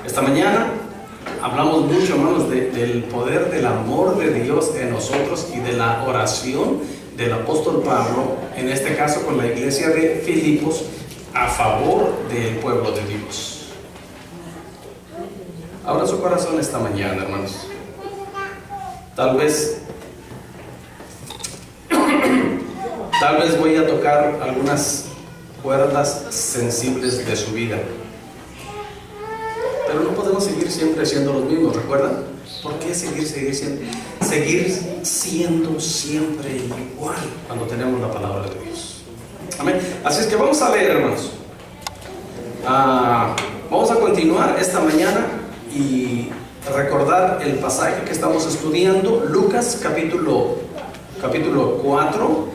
Esta mañana hablamos mucho, hermanos, del poder del amor de Dios en nosotros y de la oración del apóstol Pablo, en este caso con la iglesia de Filipos, a favor del pueblo de Dios. Abra su corazón esta mañana, hermanos. Tal vez voy a tocar algunas cuerdas sensibles de su vida, pero no podemos seguir siempre siendo los mismos, ¿recuerdan? ¿Por qué seguir siendo siempre igual cuando tenemos la palabra de Dios? Amén. Así es que vamos a leer, hermanos. Vamos a continuar esta mañana y recordar el pasaje que estamos estudiando, Lucas capítulo 4.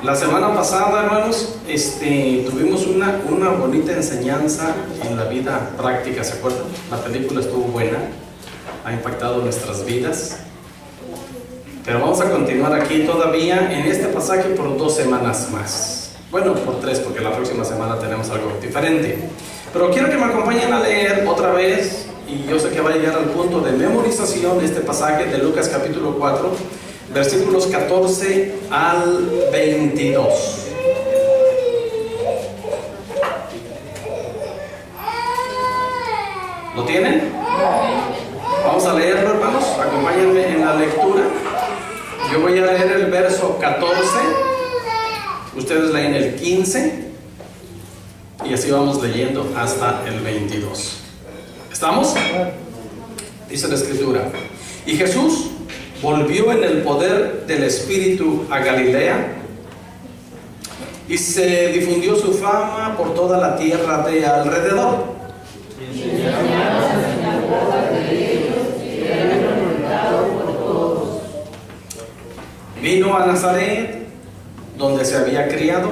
La semana pasada, hermanos, tuvimos una bonita enseñanza en la vida práctica, ¿se acuerdan? La película estuvo buena, ha impactado nuestras vidas. Pero vamos a continuar aquí todavía en este pasaje por 2 semanas más. Bueno, por 3, porque la próxima semana tenemos algo diferente. Pero quiero que me acompañen a leer otra vez, y yo sé que va a llegar al punto de memorización de este pasaje de Lucas capítulo 4, versículos 14 al 22. ¿Lo tienen? Vamos a leerlo, hermanos. Acompáñenme en la lectura. Yo voy a leer el verso 14. Ustedes leen el 15. Y así vamos leyendo hasta el 22. ¿Estamos? Dice la Escritura: y Jesús volvió en el poder del Espíritu a Galilea, y se difundió su fama por toda la tierra de alrededor. Vino a Nazaret, donde se había criado,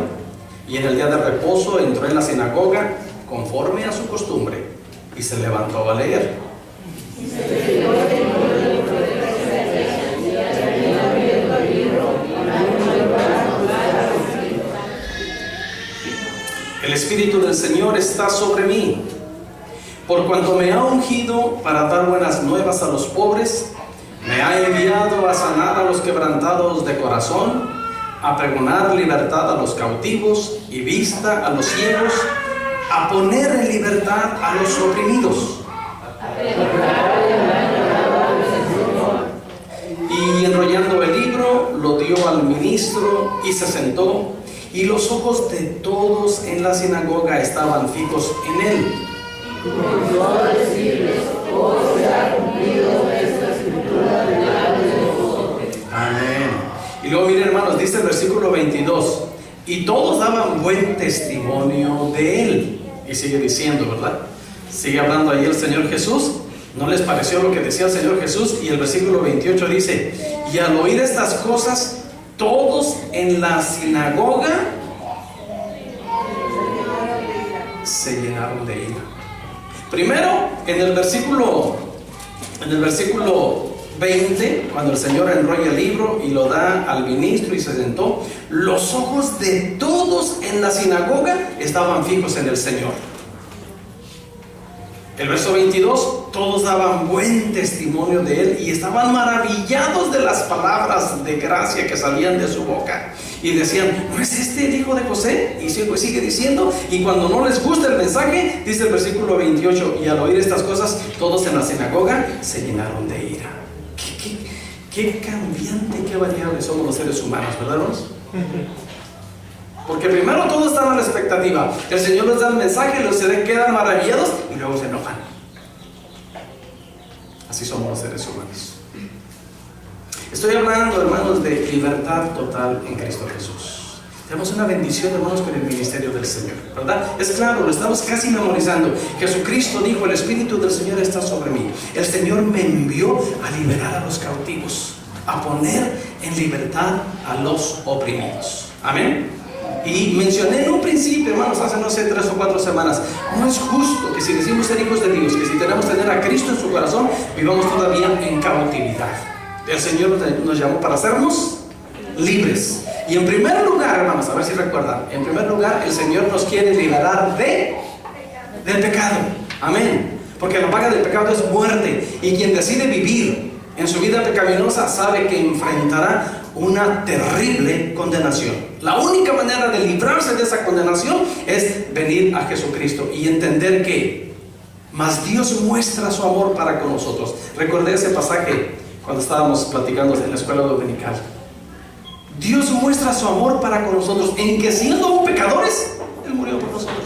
y en el día de reposo entró en la sinagoga conforme a su costumbre, y se levantó a leer. El Espíritu del Señor está sobre mí, por cuanto me ha ungido para dar buenas nuevas a los pobres, me ha enviado a sanar a los quebrantados de corazón, a pregonar libertad a los cautivos y vista a los ciegos, a poner en libertad a los oprimidos. Y enrollando el libro, lo dio al ministro y se sentó, y los ojos de todos en la sinagoga estaban fijos en él. Amén. Y luego miren, hermanos, dice el versículo 22: y todos daban buen testimonio de él. Y sigue diciendo, ¿verdad? Sigue hablando ahí el Señor Jesús. ¿No les pareció lo que decía el Señor Jesús? Y el versículo 28 dice: y al oír estas cosas, todos en la sinagoga se llenaron de ira. Primero, en el versículo 20, cuando el Señor enrolla el libro y lo da al ministro y se sentó, los ojos de todos en la sinagoga estaban fijos en el Señor. El verso 22, todos daban buen testimonio de él y estaban maravillados de las palabras de gracia que salían de su boca. Y decían: ¿no es este el hijo de José? Y sigue diciendo, y cuando no les gusta el mensaje, dice el versículo 28, y al oír estas cosas, todos en la sinagoga se llenaron de ira. Qué cambiante, qué variable somos los seres humanos, ¿verdad, hermanos? Porque primero todos están a la expectativa. El Señor les da el mensaje, los se quedan maravillados y luego se enojan. Así somos los seres humanos. Estoy hablando, hermanos, de libertad total en Cristo Jesús. Tenemos una bendición, hermanos, con el ministerio del Señor, ¿verdad? Es claro, lo estamos casi memorizando. Jesucristo dijo: el Espíritu del Señor está sobre mí. El Señor me envió a liberar a los cautivos, a poner en libertad a los oprimidos. Amén. Y mencioné en un principio, hermanos, hace no sé 3 o 4 semanas, no es justo que si decimos ser hijos de Dios, que si tenemos tener a Cristo en su corazón, vivamos todavía en cautividad. El Señor nos llamó para hacernos libres. Y en primer lugar, hermanos, a ver si recuerdan, en primer lugar el Señor nos quiere liberar del pecado. Amén. Porque la paga del pecado es muerte. Y quien decide vivir en su vida pecaminosa sabe que enfrentará una terrible condenación. La única manera de librarse de esa condenación es venir a Jesucristo y entender que más Dios muestra su amor para con nosotros. Recordé ese pasaje cuando estábamos platicando en la escuela dominical. Dios muestra su amor para con nosotros en que siendo aún pecadores, Él murió por nosotros.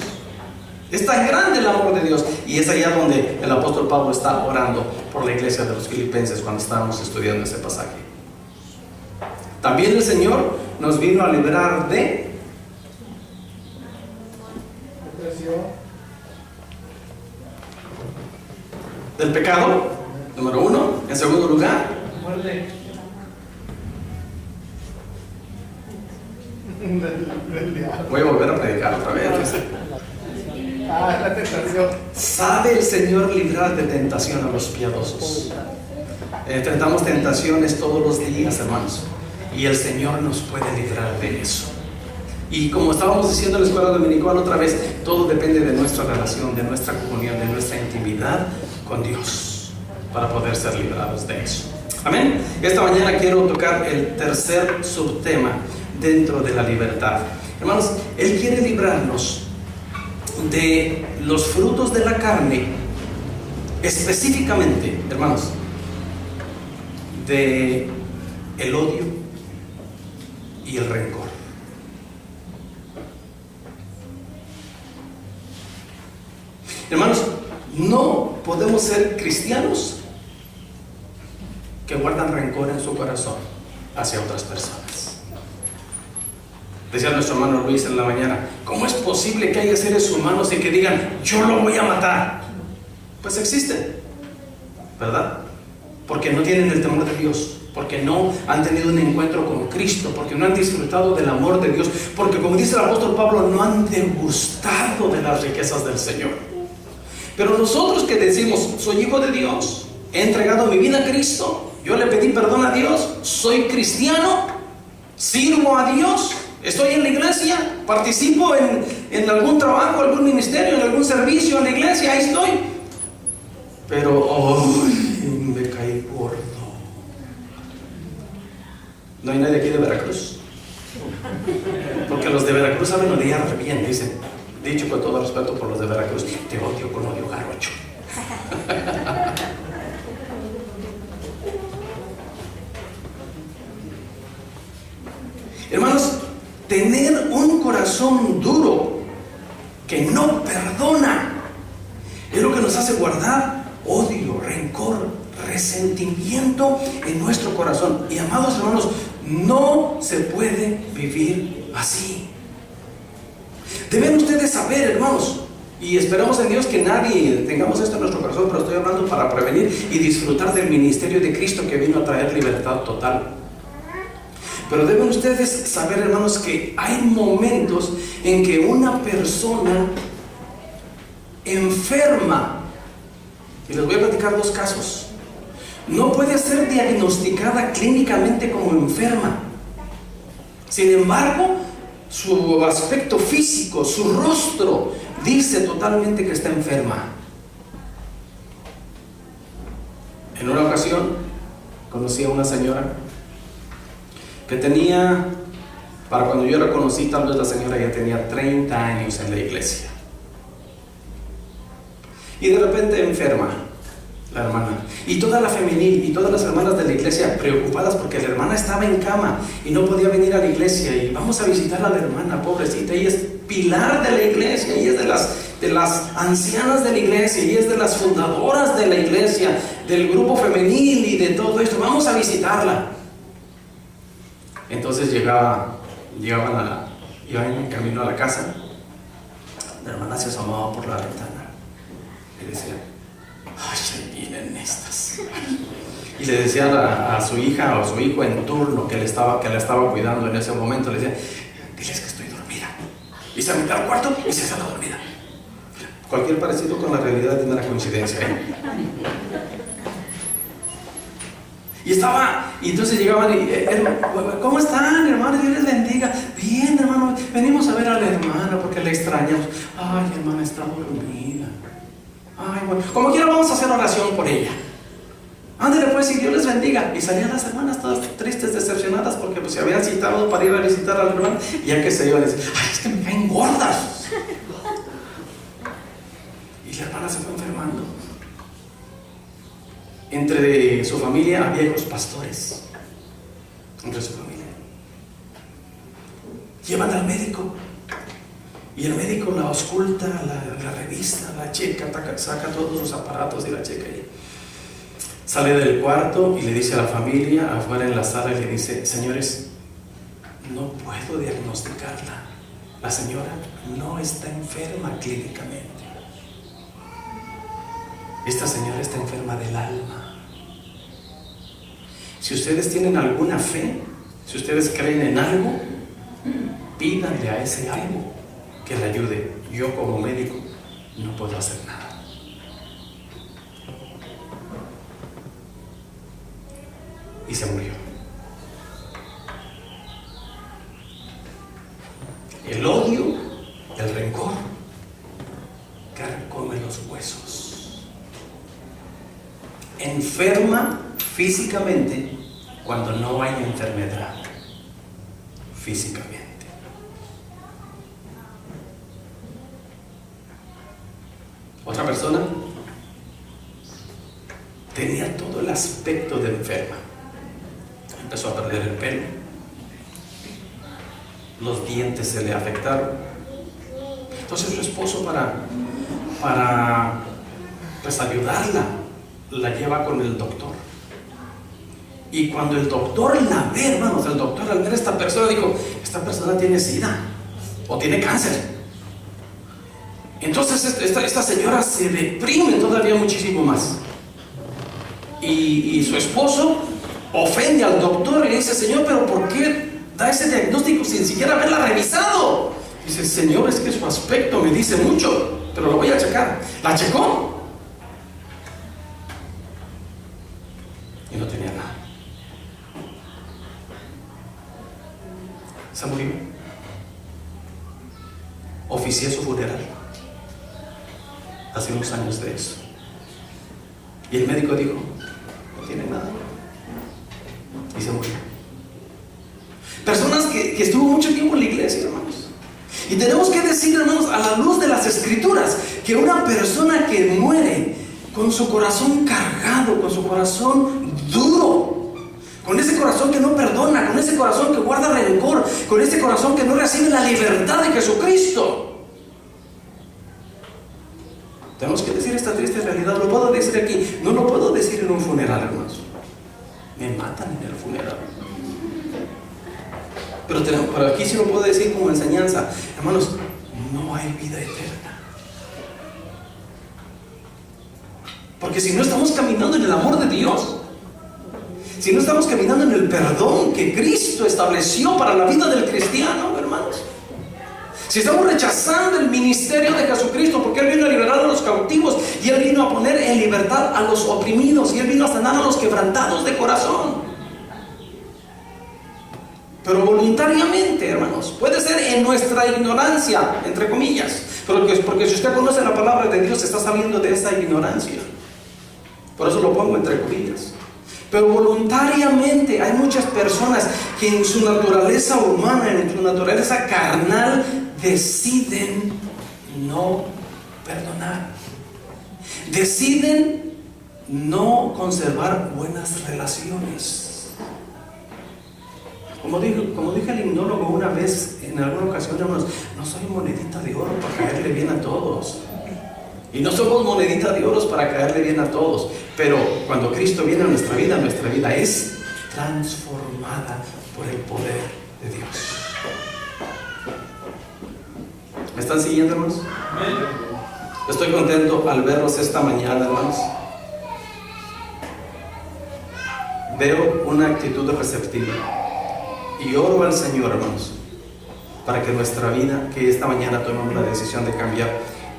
Es tan grande el amor de Dios. Y es allá donde el apóstol Pablo está orando por la iglesia de los Filipenses cuando estábamos estudiando ese pasaje. También el Señor nos vino a liberar de del pecado, número 1. En segundo lugar, muerte. Voy a volver a predicar otra vez. La tentación. ¿Sabe el Señor librar de tentación a los piadosos? Enfrentamos tentaciones todos los días, hermanos, y el Señor nos puede librar de eso. Y como estábamos diciendo en la escuela dominical otra vez, todo depende de nuestra relación, de nuestra comunión, de nuestra intimidad con Dios, para poder ser librados de eso. Amén. Esta mañana quiero tocar el tercer subtema dentro de la libertad. Hermanos, Él quiere librarnos de los frutos de la carne, específicamente, hermanos, de el odio y el rencor. Hermanos, no podemos ser cristianos que guardan rencor en su corazón hacia otras personas. Decía nuestro hermano Luis en la mañana, ¿cómo es posible que haya seres humanos y que digan, yo lo voy a matar? Pues existen, ¿verdad? Porque no tienen el temor de Dios, porque no han tenido un encuentro con Cristo, porque no han disfrutado del amor de Dios, porque como dice el apóstol Pablo, no han degustado de las riquezas del Señor. Pero nosotros que decimos, soy hijo de Dios, he entregado mi vida a Cristo, yo le pedí perdón a Dios, soy cristiano, sirvo a Dios, estoy en la iglesia, participo en algún trabajo, algún ministerio, en algún servicio en la iglesia, ahí estoy. Pero, me caí gordo. ¿No hay nadie aquí de Veracruz? Porque los de Veracruz saben odiar bien, dicen. Dicho con todo respeto por los de Veracruz, te odio con odio jarocho. Hermanos, tener un corazón duro que no perdona es lo que nos hace guardar odio, rencor, resentimiento en nuestro corazón. Y amados hermanos, no se puede vivir así. Deben ustedes saber, hermanos, y esperamos en Dios que nadie tengamos esto en nuestro corazón, pero estoy hablando para prevenir y disfrutar del ministerio de Cristo que vino a traer libertad total. Pero deben ustedes saber, hermanos, que hay momentos en que una persona enferma, y les voy a platicar dos casos, no puede ser diagnosticada clínicamente como enferma. Sin embargo, su aspecto físico, su rostro, dice totalmente que está enferma. En una ocasión, conocí a una señora que tenía, para cuando yo la conocí, tal vez la señora ya tenía 30 años en la iglesia. Y de repente enferma la hermana. Y toda la femenil y todas las hermanas de la iglesia preocupadas porque la hermana estaba en cama y no podía venir a la iglesia. Y vamos a visitar a la hermana, pobrecita. Ella es pilar de la iglesia, ella es de las ancianas de la iglesia, ella es de las fundadoras de la iglesia, del grupo femenil y de todo esto. Vamos a visitarla. Entonces iban en camino a la casa. La hermana se asomaba por la ventana y decía, ay, ahí vienen estas. Y le decía a su hija o a su hijo en turno que la estaba cuidando en ese momento, le decía, diles que estoy dormida. Y se metió al cuarto y se salió dormida. Cualquier parecido con la realidad es una coincidencia, ¿eh? Y entonces llegaban y, ¿cómo están, hermano? Dios les bendiga. Bien, hermano, venimos a ver a la hermana porque la extrañamos. Ay, hermana, está dormida. Ay, bueno, como quiera vamos a hacer oración por ella. Ándale pues, y Dios les bendiga. Y salían las hermanas todas tristes, decepcionadas, porque pues se habían citado para ir a visitar al hermano. Y ya que se iban, decían, ay, es que me caen gordas. Y la hermana se fue enfermando. Entre su familia había los pastores. Entre su familia. Llevan al médico. Y el médico la ausculta, la revista, la checa, saca todos sus aparatos y la checa. Y sale del cuarto y le dice a la familia, afuera en la sala, y le dice, señores, no puedo diagnosticarla. La señora no está enferma clínicamente. Esta señora está enferma del alma. Si ustedes tienen alguna fe, si ustedes creen en algo, pídanle a ese algo que le ayude. Yo como médico no puedo hacer nada. Y se murió. El odio, el rencor, carcome los huesos. Enferma físicamente cuando no hay enfermedad físicamente. Otra persona tenía todo el aspecto de enferma. Empezó a perder el pelo, los dientes se le afectaron. Entonces su esposo para pues ayudarla, la lleva con el doctor. Y cuando el doctor la ve, hermanos, el doctor al ver a esta persona dijo, esta persona tiene SIDA o tiene cáncer. Entonces esta señora se deprime todavía muchísimo más. Y su esposo ofende al doctor y le dice, señor, pero ¿por qué da ese diagnóstico sin siquiera haberla revisado? Dice, señor, es que su aspecto me dice mucho, pero lo voy a checar. La checó y no tenía nada. Se murió. Oficié su funeral hace unos años de eso. Y el médico dijo, no tiene nada. Y se murió. Personas que estuvo mucho tiempo en la iglesia, hermanos. Y tenemos que decir, hermanos, a la luz de las escrituras, que una persona que muere con su corazón cargado, con su corazón duro, con ese corazón que no perdona, con ese corazón que guarda rencor, con ese corazón que no recibe la libertad de Jesucristo. Tenemos que decir esta triste realidad. Lo puedo decir aquí, no lo puedo decir en un funeral, hermanos. Me matan en el funeral. Pero aquí sí lo puedo decir como enseñanza. Hermanos, no hay vida eterna. Porque si no estamos caminando en el amor de Dios, si no estamos caminando en el perdón que Cristo estableció para la vida del cristiano, hermanos, si estamos rechazando el ministerio de Jesucristo, porque Él vino a liberar a los cautivos y Él vino a poner en libertad a los oprimidos y Él vino a sanar a los quebrantados de corazón. Pero voluntariamente, hermanos, puede ser en nuestra ignorancia, entre comillas, porque si usted conoce la palabra de Dios, está saliendo de esa ignorancia. Por eso lo pongo entre comillas. Pero voluntariamente hay muchas personas que en su naturaleza humana, en su naturaleza carnal, deciden no perdonar. Deciden no conservar buenas relaciones. Como dije el himnólogo una vez, en alguna ocasión, hermanos, no soy monedita de oro para caerle bien a todos. Y no somos monedita de oro para caerle bien a todos. Pero cuando Cristo viene a nuestra vida es transformada por el poder de Dios. ¿Me están siguiendo, hermanos? Estoy contento al verlos esta mañana, hermanos. Veo una actitud receptiva. Y oro al Señor, hermanos, para que nuestra vida, que esta mañana tomemos la decisión de cambiar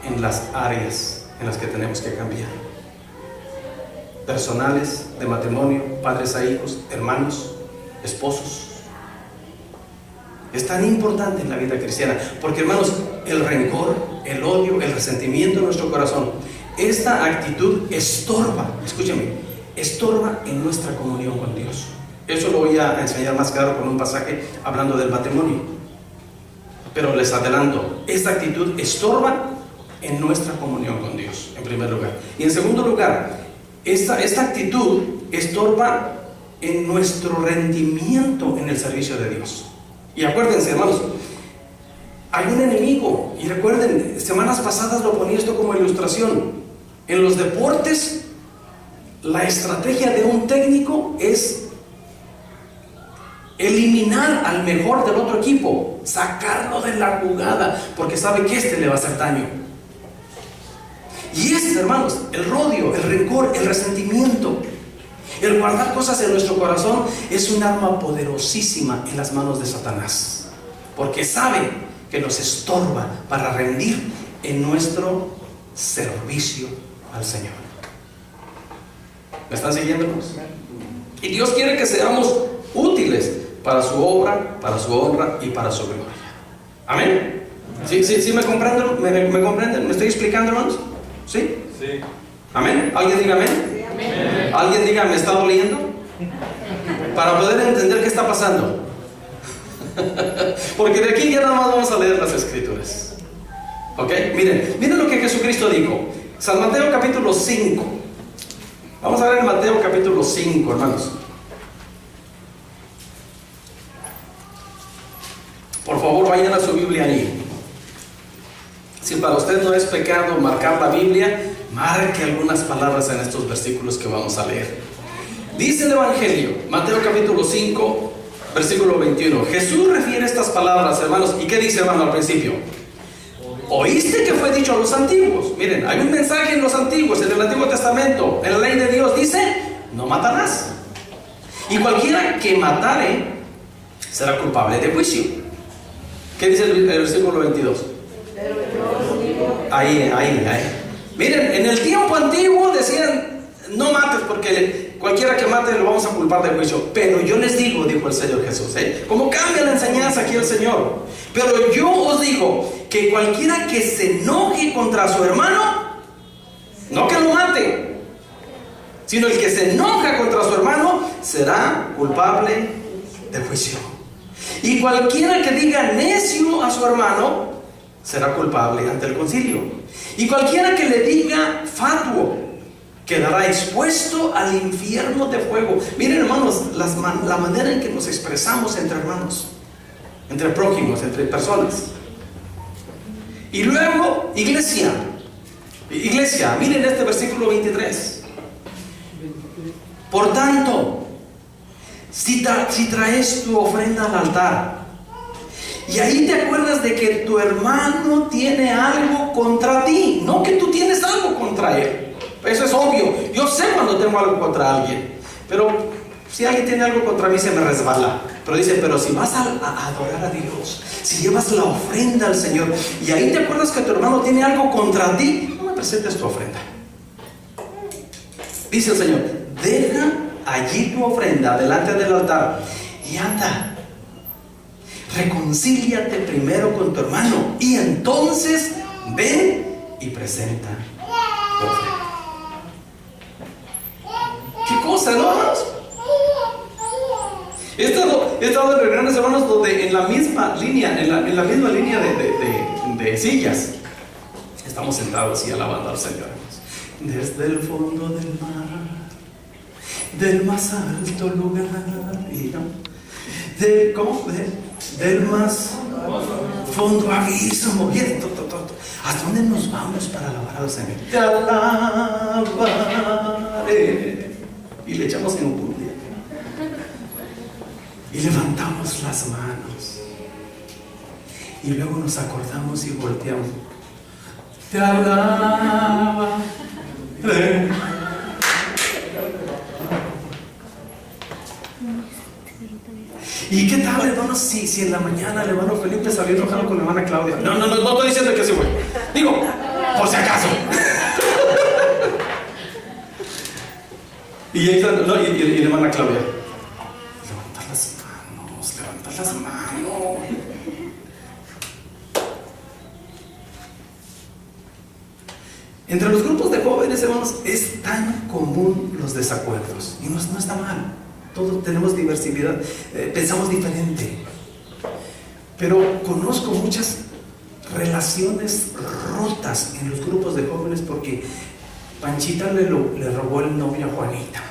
en las áreas en las que tenemos que cambiar. Personales, de matrimonio, padres a hijos, hermanos, esposos. Es tan importante en la vida cristiana, porque, hermanos, el rencor, el odio, el resentimiento en nuestro corazón esta actitud estorba, escúchame, estorba en nuestra comunión con Dios. Eso lo voy a enseñar más claro con un pasaje hablando del matrimonio. Pero les adelanto, esta actitud estorba en nuestra comunión con Dios, en primer lugar. Y en segundo lugar, esta actitud estorba en nuestro rendimiento en el servicio de Dios. Y acuérdense, hermanos, hay un enemigo. Y recuerden, semanas pasadas lo ponía esto como ilustración. En los deportes, la estrategia de un técnico es eliminar al mejor del otro equipo, sacarlo de la jugada, porque sabe que este le va a hacer daño. Y hermanos, el odio, el rencor, el resentimiento, el guardar cosas en nuestro corazón es un arma poderosísima en las manos de Satanás, porque sabe que nos estorba para rendir en nuestro servicio al Señor. ¿Me están siguiendo? Y Dios quiere que seamos útiles para su obra, para su honra y para su gloria. ¿Amén? ¿Sí me comprenden? ¿Me comprenden? ¿Me estoy explicando, hermanos? ¿Sí? Sí. ¿Amén? ¿Alguien diga amén? Amén. ¿Alguien diga me está doliendo? Para poder entender qué está pasando. Porque de aquí ya nada más vamos a leer las escrituras. ¿Ok? Miren lo que Jesucristo dijo. San Mateo capítulo 5. Vamos a ver en Mateo capítulo 5, hermanos. Por favor, vayan a su Biblia ahí. Si para usted no es pecado marcar la Biblia, marque algunas palabras en estos versículos que vamos a leer. Dice el Evangelio, Mateo capítulo 5, versículo 21. Jesús refiere estas palabras, hermanos. ¿Y qué dice, hermano, al principio? ¿Oíste que fue dicho a los antiguos? Miren, hay un mensaje en los antiguos, en el Antiguo Testamento, en la ley de Dios, dice, no matarás. Y cualquiera que matare será culpable de juicio. ¿Qué dice el versículo 22? Ahí. Miren, en el tiempo antiguo decían, no mates porque cualquiera que mate lo vamos a culpar de juicio. Pero yo les digo, dijo el Señor Jesús, como cambia la enseñanza aquí el Señor. Pero yo os digo que cualquiera que se enoje contra su hermano, no que lo mate, sino el que se enoja contra su hermano será culpable de juicio. Y cualquiera que diga necio a su hermano será culpable ante el concilio. Y cualquiera que le diga fatuo quedará expuesto al infierno de fuego. Miren, hermanos, la manera en que nos expresamos entre hermanos, entre prójimos, entre personas. Y luego, iglesia, miren este versículo 23. Por tanto, si traes tu ofrenda al altar y ahí te acuerdas de que tu hermano tiene algo contra ti, no que tú tienes algo contra él, eso es obvio. Yo sé cuando tengo algo contra alguien, pero si alguien tiene algo contra mí se me resbala. Pero dice, pero si vas a adorar a Dios, si llevas la ofrenda al Señor y ahí te acuerdas que tu hermano tiene algo contra ti, no me presentes tu ofrenda. Dice el Señor, deja allí tu ofrenda delante del altar y anda, reconcíliate primero con tu hermano y entonces ven y presenta tu ofrenda. ¿Qué cosa, no, hermanos? He estado en reuniones, hermanos, donde en la misma línea, de sillas, estamos sentados y alabando al Señor. Desde el fondo del mar, del más alto lugar, del más fondo abismo. ¿Hasta dónde nos vamos para alabar al Señor? Te alabaré. Y le echamos en un día. Y levantamos las manos. Y luego nos acordamos y volteamos. Te alabaré. ¿Y qué tal, hermanos, si en la mañana el hermano Felipe salió enojado con la hermana Claudia? No estoy diciendo que sí, güey. Digo, por si acaso. Y ahí está, no, y la hermana Claudia, levanta las manos. Entre los grupos de jóvenes veces, hermanos, es tan común los desacuerdos. Y no está mal. Todos tenemos diversidad, pensamos diferente. Pero conozco muchas relaciones rotas en los grupos de jóvenes porque Panchita le robó el novio a Juanita.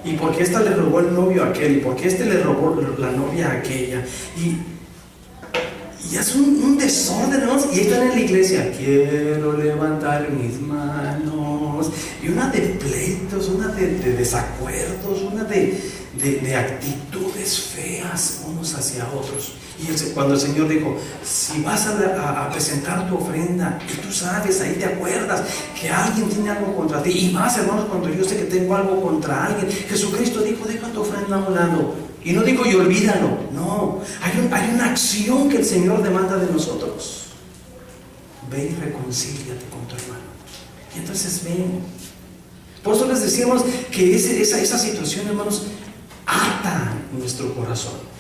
Y porque esta le robó el novio a aquel. Y porque este le robó la novia a aquella. Y es un desorden, hermanos. Y están en la iglesia. Quiero levantar mis manos. Y una de pleitos, una de desacuerdos, una de actitudes feas unos hacia otros. Y cuando el Señor dijo, si vas a presentar tu ofrenda y tú sabes, ahí te acuerdas que alguien tiene algo contra ti, y más, hermanos, cuando yo sé que tengo algo contra alguien, Jesucristo dijo, deja tu ofrenda a un lado. Y no digo, y olvídalo. No, hay una acción que el Señor demanda de nosotros. Ve y reconcíliate con tu hermano. Y entonces ven. Por eso les decíamos que esa situación, hermanos, ata nuestro corazón.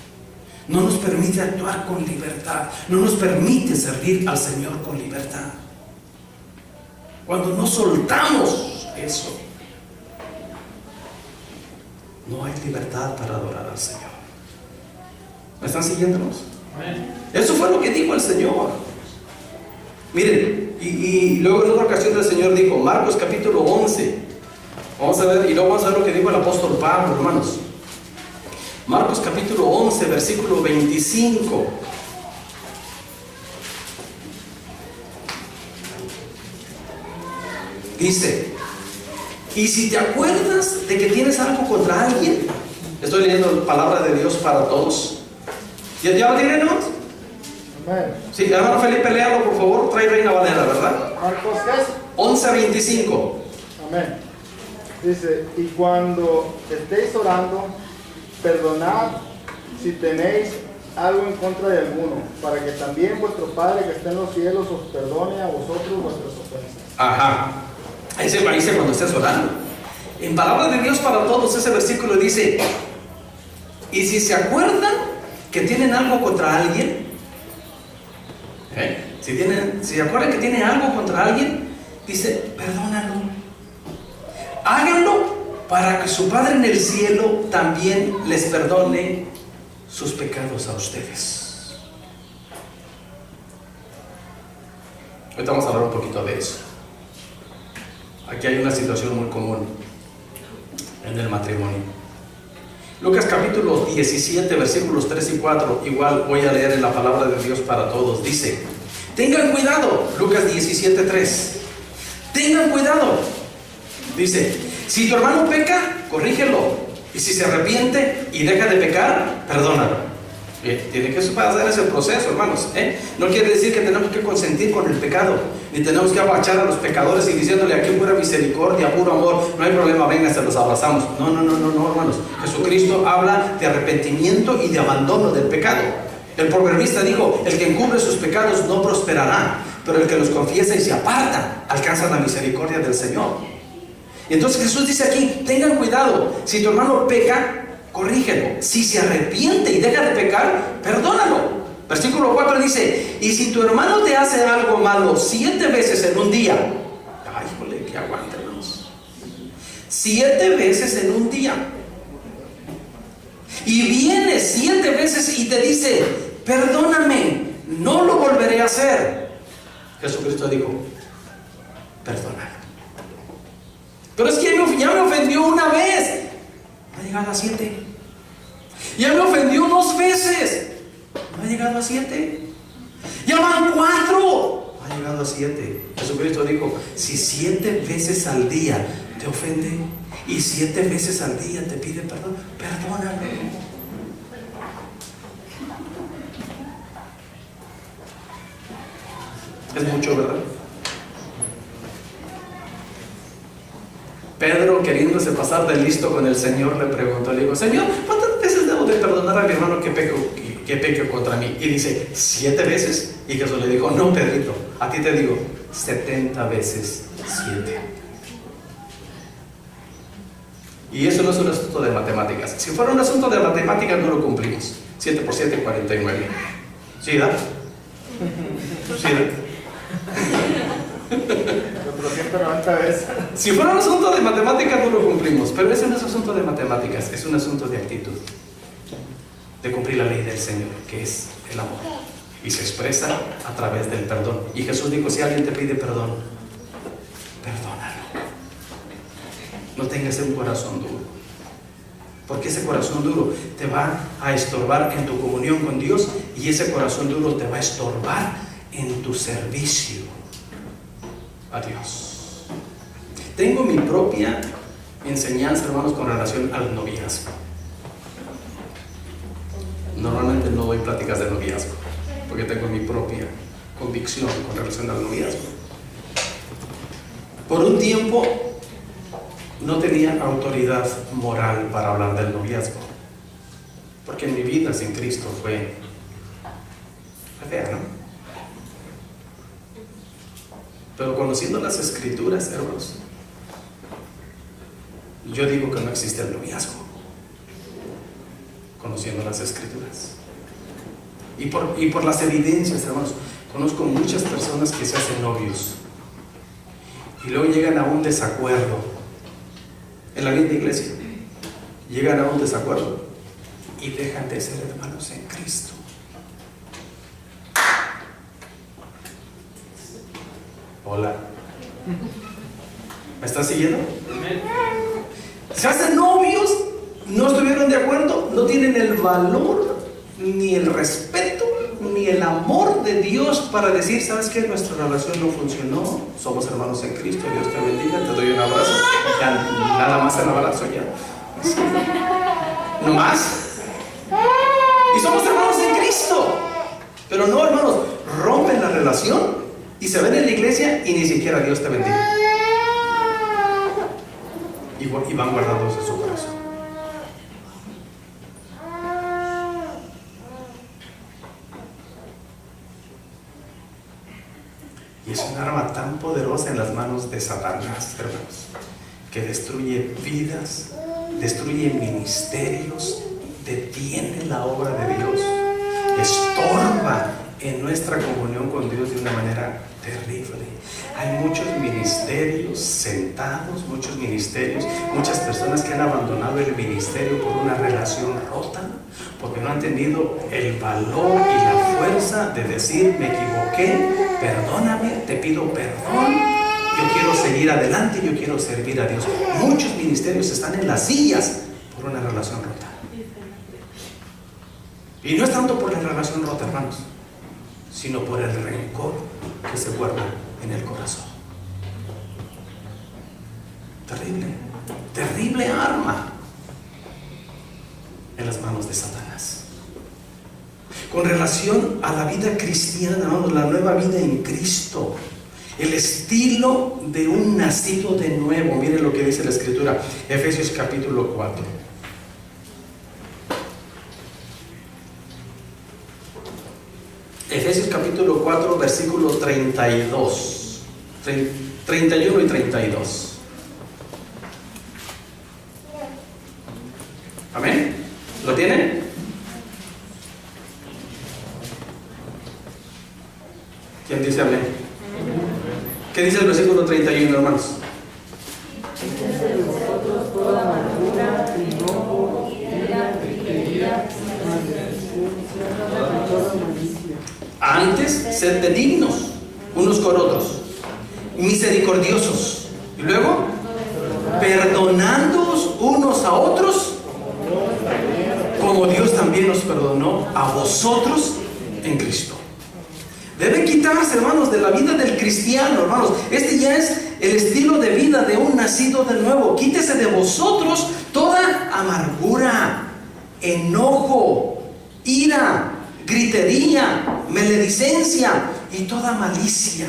No nos permite actuar con libertad. No nos permite servir al Señor con libertad. Cuando no soltamos eso, no hay libertad para adorar al Señor. ¿Me están siguiéndonos? Eso fue lo que dijo el Señor. Miren, y luego en otra ocasión el Señor dijo, Marcos capítulo 11. Vamos a ver, y luego vamos a ver lo que dijo el apóstol Pablo, hermanos. Marcos capítulo 11, versículo 25. Dice, y si te acuerdas de que tienes algo contra alguien, estoy leyendo palabra de Dios para todos. ¿Ya lo tienen, hermanos? Amén. Sí, hermano Felipe, léalo por favor, trae Reina Valera, ¿verdad? Marcos, ¿qué? 11:25. Amén. Dice, y cuando estéis orando, perdonad si tenéis algo en contra de alguno, para que también vuestro Padre que está en los cielos os perdone a vosotros vuestras ofensas. Ajá. Ahí se dice cuando estés orando. En palabra de Dios para todos, ese versículo dice, y si se acuerdan que tienen algo contra alguien, si se acuerdan que tienen algo contra alguien, dice, perdónalo. Háganlo para que su Padre en el cielo también les perdone sus pecados a ustedes. Ahorita vamos a hablar un poquito de eso. Aquí hay una situación muy común en el matrimonio. Lucas capítulo 17, versículos 3 y 4, igual voy a leer en la palabra de Dios para todos. Dice, tengan cuidado, Lucas 17, 3. Tengan cuidado. Dice, si tu hermano peca, corrígelo. Y si se arrepiente y deja de pecar, perdónalo. Tiene que pasar ese proceso, hermanos. No quiere decir que tenemos que consentir con el pecado, ni tenemos que abachar a los pecadores y diciéndole aquí pura misericordia, puro amor, no hay problema, venga, se los abrazamos. No, hermanos. Jesucristo habla de arrepentimiento y de abandono del pecado. El proverbista dijo, el que encubre sus pecados no prosperará, pero el que los confiesa y se aparta, alcanza la misericordia del Señor. Y entonces Jesús dice aquí, tengan cuidado, si tu hermano peca, corrígelo. Si se arrepiente y deja de pecar, perdónalo. Versículo 4 dice, y si tu hermano te hace algo malo 7 veces en un día, ay, jole, que aguante, hermanos, 7 veces en un día, y viene 7 veces y te dice, perdóname, no lo volveré a hacer, Jesucristo dijo, perdónalo. Pero es que ya me ofendió una vez, no ha llegado a 7. Ya me ofendió 2 veces, no ha llegado a 7. Ya van 4, no ha llegado a 7. Jesucristo dijo, si 7 veces al día te ofende y 7 veces al día te pide perdón, perdónalo. Es mucho, ¿verdad? Pedro, queriéndose pasar de listo con el Señor, le preguntó, le dijo, Señor, ¿cuántas veces debo de perdonar a mi hermano que peque contra mí? Y dice, 7 veces. Y Jesús le dijo, no, Pedrito, a ti te digo, 70 veces 7. Y eso no es un asunto de matemáticas. Si fuera un asunto de matemáticas, no lo cumplimos. 7 por 7, 49. ¿Sí, da? ¿Sí, da? pero esta vez. Si fuera un asunto de matemáticas no lo cumplimos, pero ese no es asunto de matemáticas, es un asunto de actitud, de cumplir la ley del Señor, que es el amor, y se expresa a través del perdón. Y Jesús dijo, si alguien te pide perdón, perdónalo. No tengas un corazón duro, porque ese corazón duro te va a estorbar en tu comunión con Dios, y ese corazón duro te va a estorbar en tu servicio a Dios. Tengo mi propia enseñanza, hermanos, con relación al noviazgo. Normalmente no doy pláticas de noviazgo, porque tengo mi propia convicción con relación al noviazgo. Por un tiempo no tenía autoridad moral para hablar del noviazgo, porque en mi vida sin Cristo fue fea, ¿no? Pero conociendo las Escrituras, hermanos, yo digo que no existe el noviazgo, conociendo las Escrituras. Y por las evidencias, hermanos, conozco muchas personas que se hacen novios y luego llegan a un desacuerdo en la vida de iglesia, llegan a un desacuerdo y dejan de ser hermanos en Cristo. Hola, ¿me estás siguiendo? Se hacen novios, no estuvieron de acuerdo, no tienen el valor, ni el respeto, ni el amor de Dios para decir, ¿sabes qué? Nuestra relación no funcionó, somos hermanos en Cristo, Dios te bendiga, te doy un abrazo, ya, nada más el abrazo ya. No más. Y somos hermanos en Cristo. Pero no, hermanos, rompen la relación y se ven en la iglesia y ni siquiera Dios te bendiga. Y van guardándose su corazón. Y es un arma tan poderosa en las manos de Satanás, hermanos, que destruye vidas, destruye ministerios, detiene la obra de Dios, estorba en nuestra comunión con Dios de una manera terrible. Hay muchos ministerios sentados, muchos ministerios, muchas personas que han abandonado el ministerio por una relación rota, porque no han tenido el valor y la fuerza de decir, me equivoqué, perdóname, te pido perdón, yo quiero seguir adelante, yo quiero servir a Dios. Muchos ministerios están en las sillas por una relación rota. Y no es tanto por la relación rota, hermanos, sino por el rencor que se guarda en el corazón. Terrible, terrible arma en las manos de Satanás. Con relación a la vida cristiana, hermanos, la nueva vida en Cristo, el estilo de un nacido de nuevo. Miren lo que dice la Escritura, Efesios capítulo 4. Efesios capítulo 4, versículo 32, 31 y 32. ¿Amén? ¿Lo tienen? ¿Quién dice amén? ¿Qué dice el versículo 31, hermanos? Antes, sed benignos unos con otros, misericordiosos, y luego perdonándoos unos a otros, como Dios también nos perdonó a vosotros en Cristo. Debe quitarse, hermanos, de la vida del cristiano, hermanos. Este ya es el estilo de vida de un nacido de nuevo. Quítese de vosotros toda amargura, enojo, ira, gritería, maledicencia y toda malicia.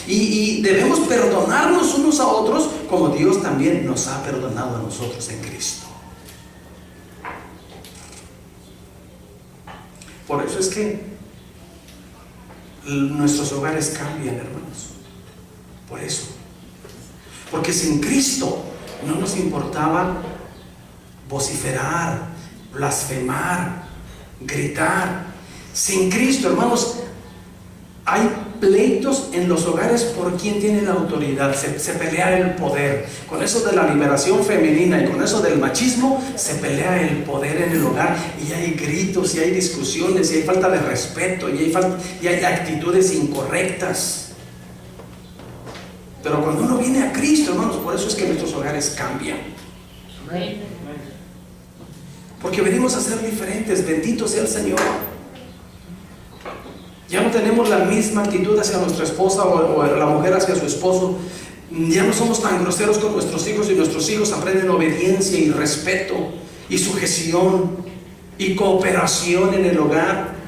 Y debemos perdonarnos unos a otros como Dios también nos ha perdonado a nosotros en Cristo. Por eso es que nuestros hogares cambian, hermanos. Por eso. Porque sin Cristo no nos importaba vociferar, blasfemar, gritar. Sin Cristo, hermanos, hay pleitos en los hogares por quién tiene la autoridad, se pelea el poder. Con eso de la liberación femenina y con eso del machismo, se pelea el poder en el hogar y hay gritos y hay discusiones y hay falta de respeto y hay actitudes incorrectas. Pero cuando uno viene a Cristo, hermanos, por eso es que nuestros hogares cambian. Porque venimos a ser diferentes. Bendito sea el Señor. Ya no tenemos la misma actitud hacia nuestra esposa o la mujer hacia su esposo. Ya no somos tan groseros con nuestros hijos y nuestros hijos aprenden obediencia y respeto y sujeción y cooperación en el hogar.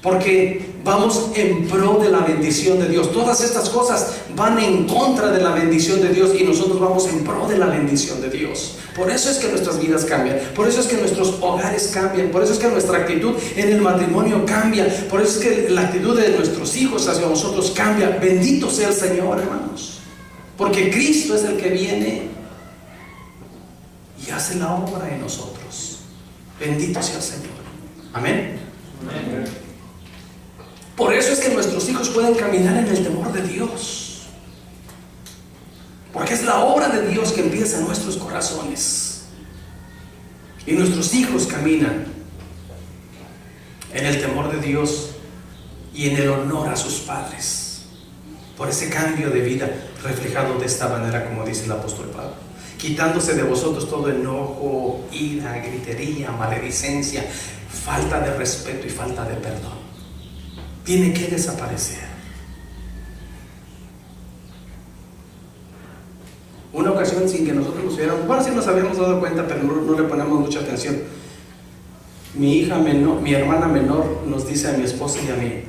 Porque vamos en pro de la bendición de Dios. Todas estas cosas van en contra de la bendición de Dios y nosotros vamos en pro de la bendición de Dios. Por eso es que nuestras vidas cambian, por eso es que nuestros hogares cambian, por eso es que nuestra actitud en el matrimonio cambia, por eso es que la actitud de nuestros hijos hacia nosotros cambia. Bendito sea el Señor, hermanos, porque Cristo es el que viene y hace la obra en nosotros. Bendito sea el Señor. Amén. Amén. Por eso es que nuestros hijos pueden caminar en el temor de Dios. Porque es la obra de Dios que empieza en nuestros corazones. Y nuestros hijos caminan en el temor de Dios y en el honor a sus padres. Por ese cambio de vida reflejado de esta manera, como dice el apóstol Pablo. Quitándose de vosotros todo enojo, ira, gritería, maledicencia, falta de respeto y falta de perdón. Tiene que desaparecer. Una ocasión, sin que nosotros nos hubiéramos, bueno, sí nos habíamos dado cuenta, pero no le ponemos mucha atención. Mi hija menor, mi hermana menor nos dice a mi esposa y a mí: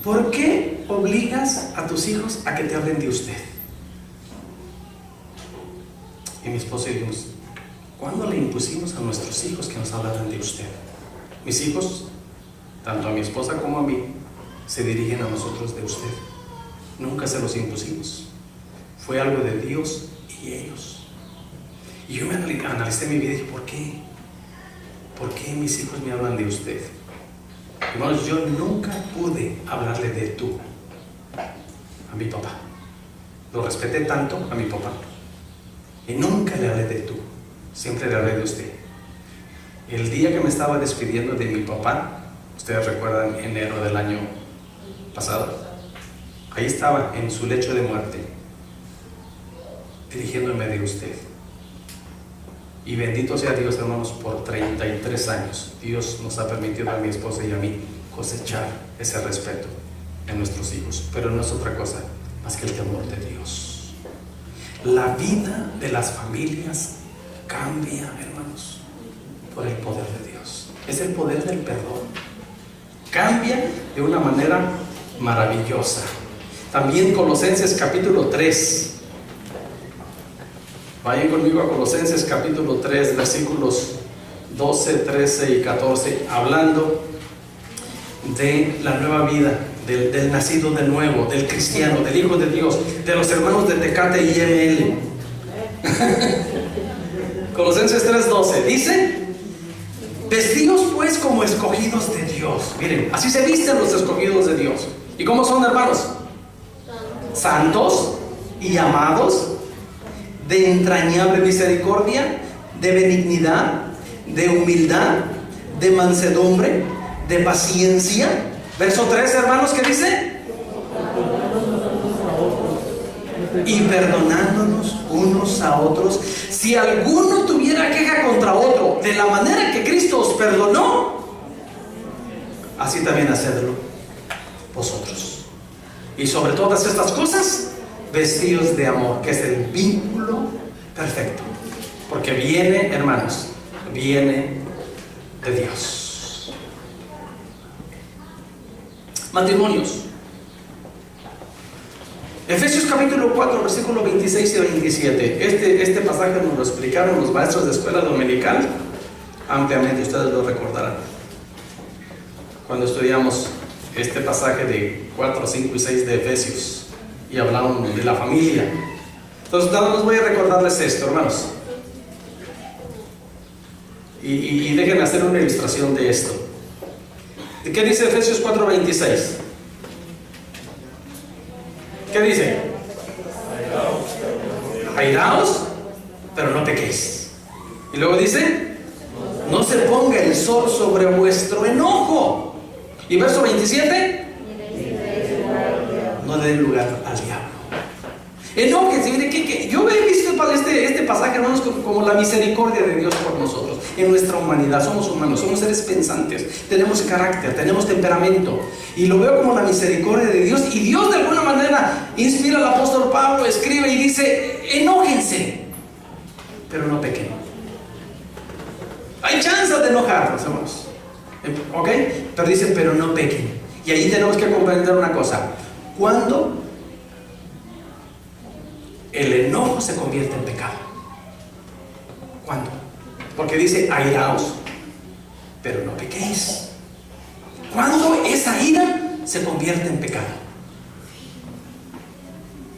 ¿por qué obligas a tus hijos a que te hablen de usted? Y mi esposa y yo: ¿cuándo le impusimos a nuestros hijos que nos hablaran de usted? Mis hijos, tanto a mi esposa como a mí, se dirigen a nosotros de usted. Nunca se los impusimos. Fue algo de Dios y ellos. Y yo me analicé mi vida y dije: ¿por qué? ¿Por qué mis hijos me hablan de usted? Hermanos, yo nunca pude hablarle de tú a mi papá. Lo respeté tanto a mi papá y nunca le hablé de tú. Siempre le hablé de usted. El día que me estaba despidiendo de mi papá, ustedes recuerdan, enero del año pasado, ahí estaba en su lecho de muerte, dirigiéndome de usted. Y bendito sea Dios, hermanos, por 33 años Dios nos ha permitido a mi esposa y a mí cosechar ese respeto en nuestros hijos. Pero no es otra cosa más que el temor de Dios. La vida de las familias cambia, hermanos, por el poder de Dios. Es el poder del perdón. Cambia de una manera maravillosa. También Colosenses capítulo 3. Vayan conmigo a Colosenses capítulo 3, versículos 12, 13 y 14, hablando de la nueva vida, del nacido de nuevo, del cristiano, del Hijo de Dios, de los hermanos de Tecate y ML. Colosenses 3:12 dice: vestidos pues como escogidos de Dios. Miren, así se visten los escogidos de Dios. ¿Y cómo son, hermanos? Santos y amados, de entrañable misericordia, de benignidad, de humildad, de mansedumbre, de paciencia. Verso 3, hermanos, ¿qué dice? Y perdonándonos unos a otros, si alguno tuviera queja contra otro, de la manera que Cristo os perdonó, así también hacedlo vosotros. Y sobre todas estas cosas, vestidos de amor, que es el vínculo perfecto. Porque viene, hermanos, viene de Dios. Matrimonios. Efesios capítulo 4, versículo 26 y 27. Este pasaje nos lo explicaron los maestros de escuela dominical ampliamente, ustedes lo recordarán. Cuando estudiamos este pasaje de 4, 5 y 6 de Efesios y hablamos de la familia. Entonces, nada más voy a recordarles esto, hermanos. Y déjenme hacer una ilustración de esto. ¿Qué dice Efesios 4:26? ¿Qué dice? Airaos, pero no pequéis. Y luego dice, no se ponga el sol sobre vuestro enojo. Y verso 27, no den lugar al diablo. Enójense. Mire, yo he visto este pasaje, hermanos, como la misericordia de Dios por nosotros. En nuestra humanidad, somos humanos, somos seres pensantes, tenemos carácter, tenemos temperamento, y lo veo como la misericordia de Dios. Y Dios de alguna manera inspira al apóstol Pablo, escribe y dice, enójense, pero no pequen. Hay chance de enojarnos, hermanos, ¿ok? Pero dice, pero no pequen. Y ahí tenemos que comprender una cosa: cuando el enojo se convierte en pecado. ¿Cuándo? Porque dice, airaos, pero no pequéis. ¿Cuándo esa ira se convierte en pecado?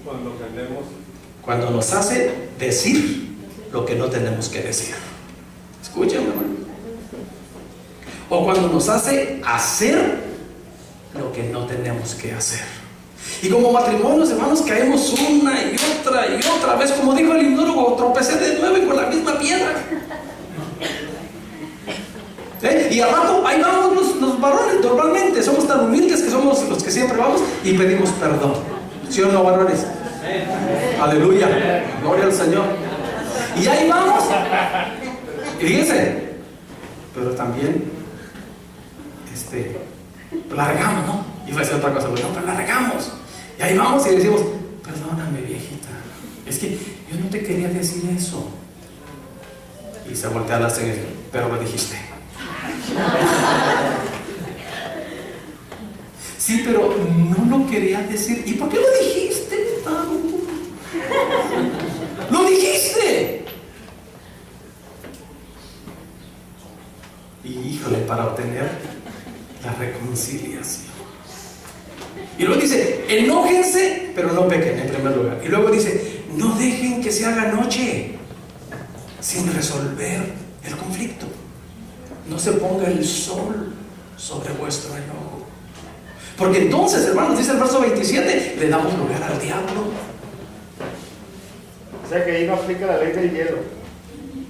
Cuando ofendemos. Cuando nos hace decir lo que no tenemos que decir. Escuchen, hermano. O cuando nos hace hacer lo que no tenemos que hacer. Y como matrimonios, hermanos, caemos una y otra vez. Como dijo el himnólogo, tropecé de nuevo y con la misma piedra. Y al rato, ahí vamos los varones. Normalmente somos tan humildes que somos los que siempre vamos y pedimos perdón. ¿Sí o no, varones? Aleluya, gloria al Señor. Y ahí vamos. Y fíjense, pero también la regamos, ¿no? Iba a decir otra cosa, pero la regamos. Y ahí vamos y decimos, perdóname, viejita, es que yo no te quería decir eso. Y se voltea a la señora, pero lo dijiste. Sí, pero no lo quería decir. ¿Y por qué lo dijiste? ¡Lo dijiste! Y híjole, para obtener la reconciliación. Y luego dice, enójense, pero no pequen, en primer lugar. Y luego dice, no dejen que se haga noche sin resolver el conflicto. No se ponga el sol sobre vuestro enojo. Porque entonces, hermanos, dice el verso 27, le damos lugar al diablo. O sea que ahí no aplica la ley del hielo.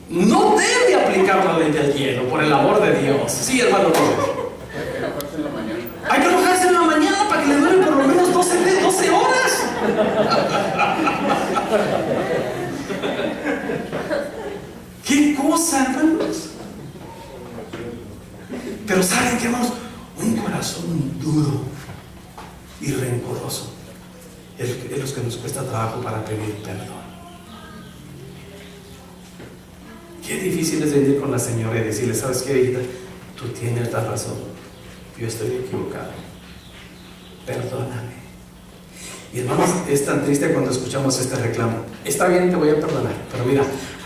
No debe aplicar la ley del hielo, por el amor de Dios. Sí, hermano. Hay que enojarse en la mañana para que le duren por lo menos 12 horas. ¿Qué cosa, hermanos? Pero ¿saben qué, hermanos? Un corazón duro y rencoroso es lo que nos cuesta trabajo para pedir perdón. Qué difícil es venir con la señora y decirle, ¿sabes qué, hijita? Tú tienes la razón, yo estoy equivocado, perdóname. Y hermanos, es tan triste cuando escuchamos este reclamo. Está bien, te voy a perdonar, pero mira,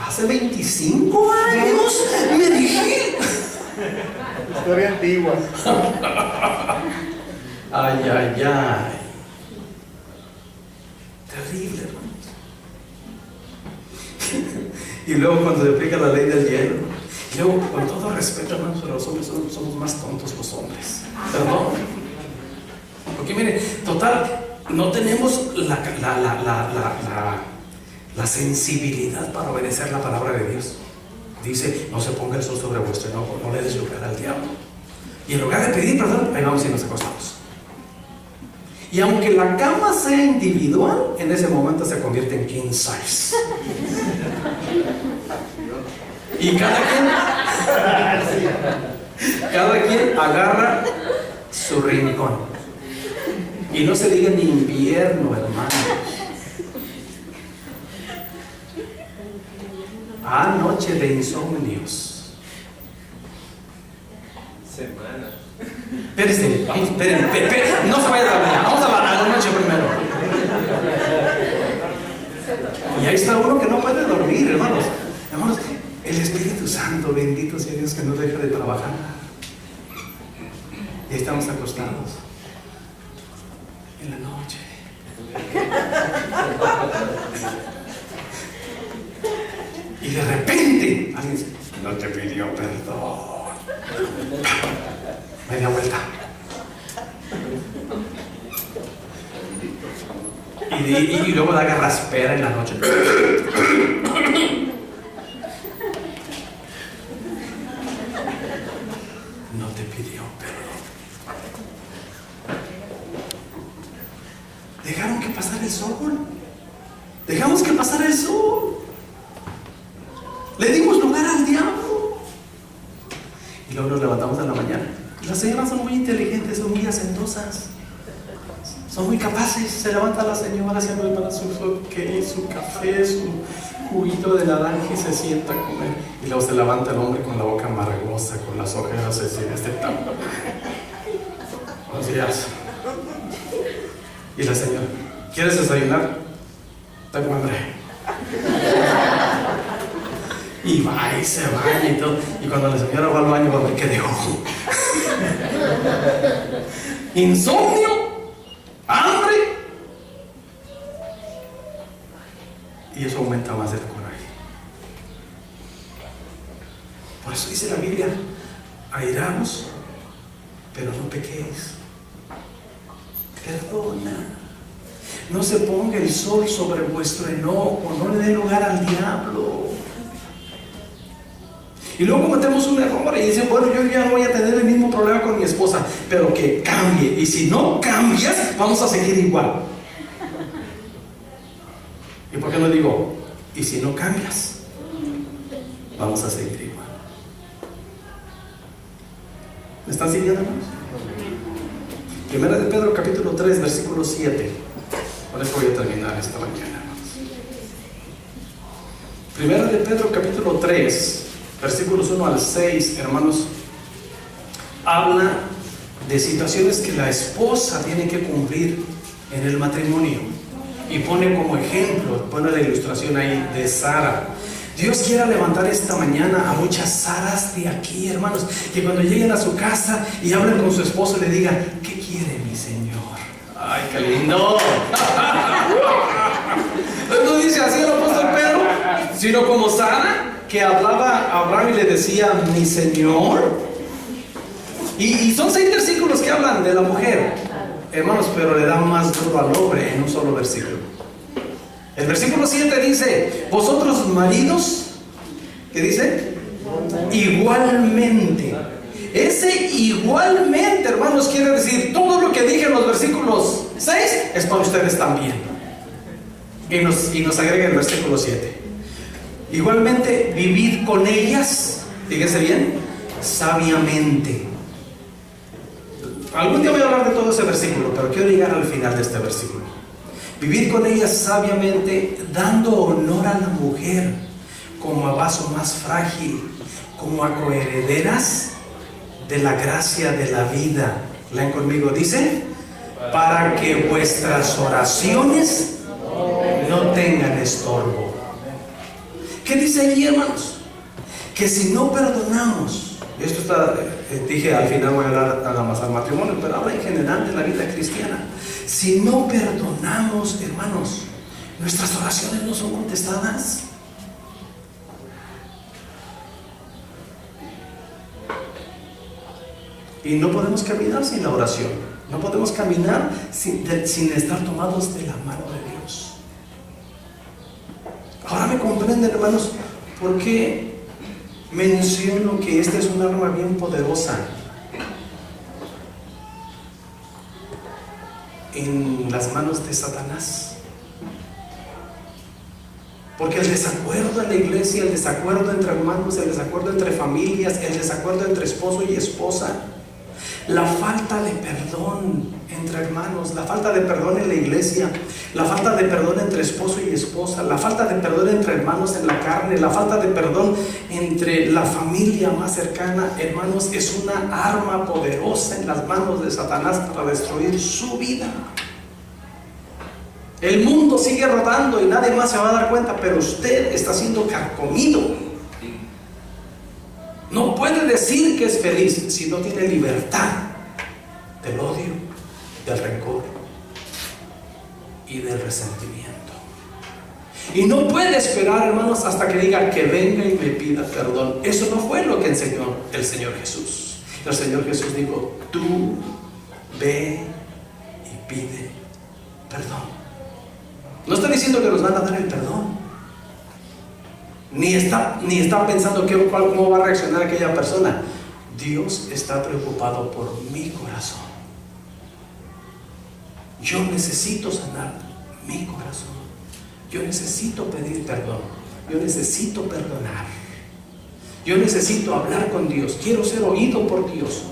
hace 25 años me dijiste. Historia antigua. Ay, ay, ay. Terrible, hermanos. Y luego cuando se aplica la ley del hielo, y luego, con todo respeto, hermanos, pero los hombres somos más tontos los hombres. Perdón. Porque mire, total, no tenemos la sensibilidad para obedecer la palabra de Dios. Dice, no se ponga el sol sobre vuestro enojo, no le des lugar al diablo. Y en lugar de pedir perdón, ahí vamos y nos acostamos. Y aunque la cama sea individual, en ese momento se convierte en king size. Y cada quien agarra su rincón. Y no se diga ni invierno, hermano. Noche de insomnios. Semana. Espérense, vamos, espérense, no se vaya a la mañana, vamos a la noche primero. Y ahí está uno que no puede dormir, hermanos. Hermanos, el Espíritu Santo, bendito sea Dios, que no deja de trabajar. Y ahí estamos acostados en la noche. Y de repente alguien dice, no te pidió perdón. Media vuelta. Y luego la garraspera en la noche. No te pidió perdón. Dejaron que pasara el sol. Dejamos que pasara el sol. Le dimos lugar al diablo. Y luego nos levantamos en la mañana. Las señoras son muy inteligentes, son muy hacendosas. Son muy capaces. Se levanta la señora, se prepara su café, su juguito de naranja y se sienta a comer. Y luego se levanta el hombre con la boca amargosa, con las ojeras así de este tamaño. Buenos días. Y la señora, ¿quieres desayunar? Tengo hambre. Y va y se baña y todo. Y cuando la señora va al baño, va a ver qué dejó. Insomnio, hambre. Y eso aumenta más el coraje. Por eso dice la Biblia: airaos, pero no pequéis. Perdona. No se ponga el sol sobre vuestro enojo, no le dé lugar al diablo. Y luego cometemos un error y dicen: bueno, yo ya no voy a tener el mismo problema con mi esposa, pero que cambie. Y si no cambias, vamos a seguir igual. ¿Y por qué no digo: y si no cambias, vamos a seguir igual? ¿Me están siguiendo, hermanos? Primera de Pedro capítulo 3 versículo 7. Con esto voy a terminar esta mañana, hermanos. Primera de Pedro capítulo 3 versículos 1 al 6, hermanos, habla de situaciones que la esposa tiene que cumplir en el matrimonio. Y pone como ejemplo, pone la ilustración ahí de Sara. Dios quiere levantar esta mañana a muchas Saras de aquí, hermanos, que cuando lleguen a su casa y hablen con su esposo le digan: ¿qué quiere mi Señor? ¡Ay, qué lindo! No dice así el apóstol Pedro, sino como Sara, que hablaba a Abraham y le decía: mi Señor. Y son 6 versículos que hablan de la mujer, hermanos, pero le dan más duro al hombre en un solo versículo. El versículo 7 dice: vosotros maridos, ¿qué dice? Igualmente. Ese igualmente, hermanos, quiere decir todo lo que dije en los versículos 6 es para ustedes también. Y nos agrega el versículo 7: igualmente vivid con ellas, fíjense bien, sabiamente. Algún día voy a hablar de todo ese versículo, pero quiero llegar al final de este versículo. Vivid con ellas sabiamente, dando honor a la mujer como a vaso más frágil, como a coherederas de la gracia de la vida. Lean conmigo, dice: para que vuestras oraciones no tengan estorbo. ¿Qué dice allí, hermanos? Que si no perdonamos, esto está, dije al final voy a hablar nada más al matrimonio, pero habla en general de la vida cristiana. Si no perdonamos, hermanos, nuestras oraciones no son contestadas. Y no podemos caminar sin la oración. No podemos caminar sin estar tomados de la mano de Dios. Ahora me comprenden, hermanos, por qué menciono que esta es un arma bien poderosa en las manos de Satanás. Porque el desacuerdo en la iglesia, el desacuerdo entre hermanos, el desacuerdo entre familias, el desacuerdo entre esposo y esposa, la falta de perdón entre hermanos, la falta de perdón en la iglesia, la falta de perdón entre esposo y esposa, la falta de perdón entre hermanos en la carne, la falta de perdón entre la familia más cercana, hermanos, es una arma poderosa en las manos de Satanás para destruir su vida. El mundo sigue rodando y nadie más se va a dar cuenta, pero usted está siendo carcomido. No puede decir que es feliz si no tiene libertad del odio, del rencor y del resentimiento. Y no puede esperar, hermanos, hasta que diga que venga y me pida perdón. Eso no fue lo que enseñó el Señor Jesús. El Señor Jesús dijo: tú ve y pide perdón. No está diciendo que nos van a dar el perdón. Ni está pensando cómo va a reaccionar aquella persona. Dios está preocupado por mi corazón. Yo necesito sanar mi corazón. Yo necesito pedir perdón. Yo necesito perdonar. Yo necesito hablar con Dios. Quiero ser oído por Dios.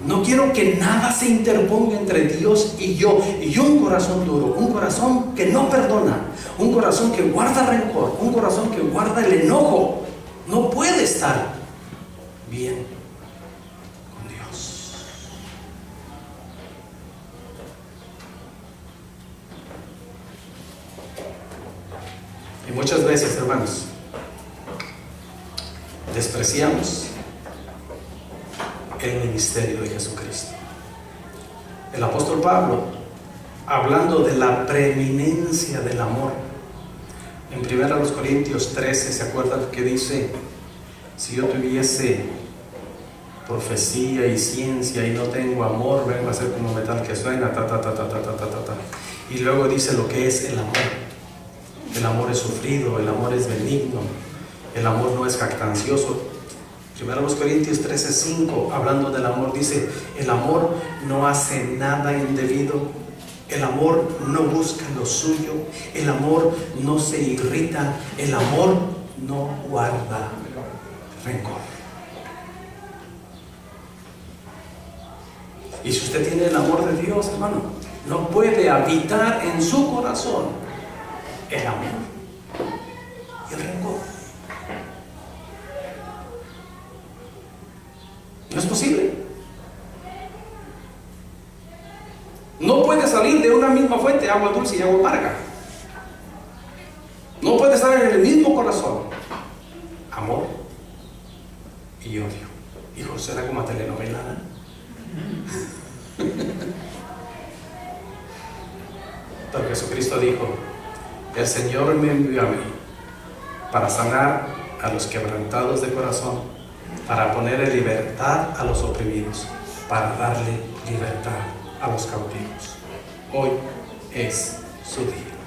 No quiero que nada se interponga entre Dios y yo. Y un corazón duro, un corazón que no perdona, un corazón que guarda rencor, un corazón que guarda el enojo, no puede estar bien con Dios. Y muchas veces, hermanos, despreciamos el ministerio de Jesucristo. El apóstol Pablo, hablando de la preeminencia del amor, en 1 Corintios 13, ¿se acuerdan que dice? Si yo tuviese profecía y ciencia y no tengo amor, vengo a ser como metal que suena, y luego dice lo que es el amor. El amor es sufrido, el amor es benigno, el amor no es jactancioso. 1 Corintios 13:5, hablando del amor, dice: el amor no hace nada indebido, el amor no busca lo suyo, el amor no se irrita, el amor no guarda rencor. Y si usted tiene el amor de Dios, hermano, no puede habitar en su corazón el amor y el rencor. No es posible. No puede salir de una misma fuente agua dulce y agua amarga. No puede estar en el mismo corazón amor y odio. Hijo, será como telenovela, ¿eh? Pero Jesucristo dijo: el Señor me envió a mí para sanar a los quebrantados de corazón, para poner en libertad a los oprimidos, para darle libertad a los cautivos. Hoy es su día.